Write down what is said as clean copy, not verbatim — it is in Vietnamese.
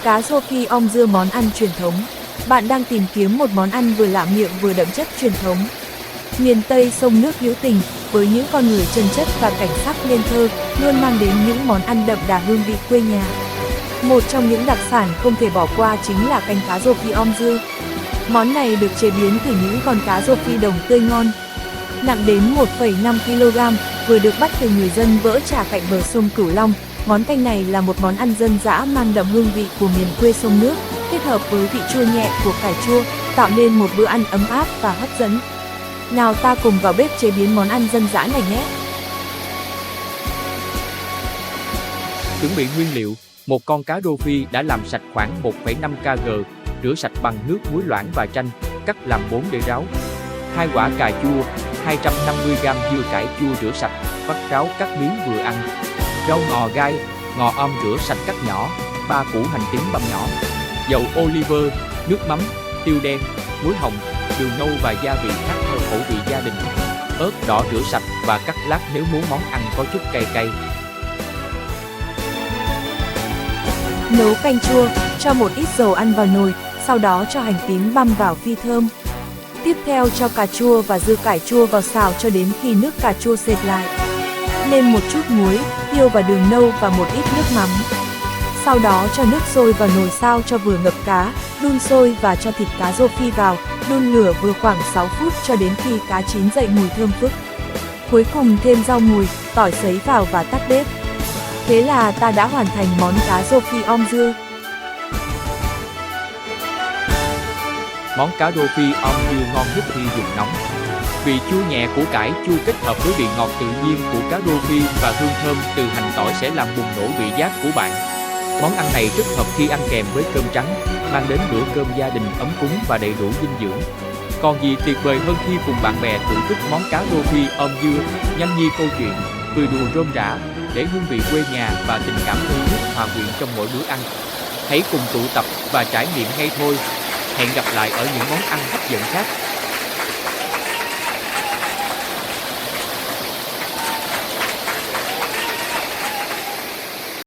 Cá rô phi om dưa, món ăn truyền thống. Bạn đang tìm kiếm một món ăn vừa lạ miệng vừa đậm chất truyền thống. Miền Tây sông nước hữu tình, với những con người chân chất và cảnh sắc nên thơ, luôn mang đến những món ăn đậm đà hương vị quê nhà. Một trong những đặc sản không thể bỏ qua chính là canh cá rô phi om dưa. Món này được chế biến từ những con cá rô phi đồng tươi ngon. Nặng đến 1,5 kg, vừa được bắt từ người dân Vỡ Trà cạnh bờ sông Cửu Long. Món canh này là một món ăn dân dã mang đậm hương vị của miền quê sông nước, kết hợp với vị chua nhẹ của cải chua, tạo nên một bữa ăn ấm áp và hấp dẫn. Nào ta cùng vào bếp chế biến món ăn dân dã này nhé! Chuẩn bị nguyên liệu: một con cá rô phi đã làm sạch khoảng 1,5 kg, rửa sạch bằng nước muối loãng và chanh, cắt làm 4 để ráo. 2 quả cà chua, 250g dưa cải chua rửa sạch, vắt ráo cắt miếng vừa ăn. Rau ngò gai, ngò om rửa sạch cắt nhỏ, 3 củ hành tím băm nhỏ. Dầu olive, nước mắm, tiêu đen, muối hồng, đường nâu và gia vị khác theo khẩu vị gia đình. Ớt đỏ rửa sạch và cắt lát nếu muốn món ăn có chút cay cay. Nấu canh chua, cho một ít dầu ăn vào nồi, sau đó cho hành tím băm vào phi thơm. Tiếp theo cho cà chua và dưa cải chua vào xào cho đến khi nước cà chua sệt lại. Nêm một chút muối, tiêu và đường nâu và một ít nước mắm. Sau đó cho nước sôi vào nồi sao cho vừa ngập cá, đun sôi và cho thịt cá rô phi vào, đun lửa vừa khoảng 6 phút cho đến khi cá chín dậy mùi thơm phức. Cuối cùng thêm rau mùi, tỏi sấy vào và tắt bếp. Thế là ta đã hoàn thành món cá rô phi om dưa. Món cá rô phi om dưa ngon nhất khi dùng nóng. Vị chua nhẹ của cải chua kết hợp với vị ngọt tự nhiên của cá rô phi và hương thơm từ hành tỏi sẽ làm bùng nổ vị giác của bạn. Món ăn này rất hợp khi ăn kèm với cơm trắng, mang đến bữa cơm gia đình ấm cúng và đầy đủ dinh dưỡng. Còn gì tuyệt vời hơn khi cùng bạn bè thưởng thức món cá rô phi om dưa, nhâm nhi câu chuyện, cười đùa rôm rả, để hương vị quê nhà và tình cảm thân thiết hòa quyện trong mỗi bữa ăn. Hãy cùng tụ tập và trải nghiệm ngay thôi. Hẹn gặp lại ở những món ăn hấp dẫn khác.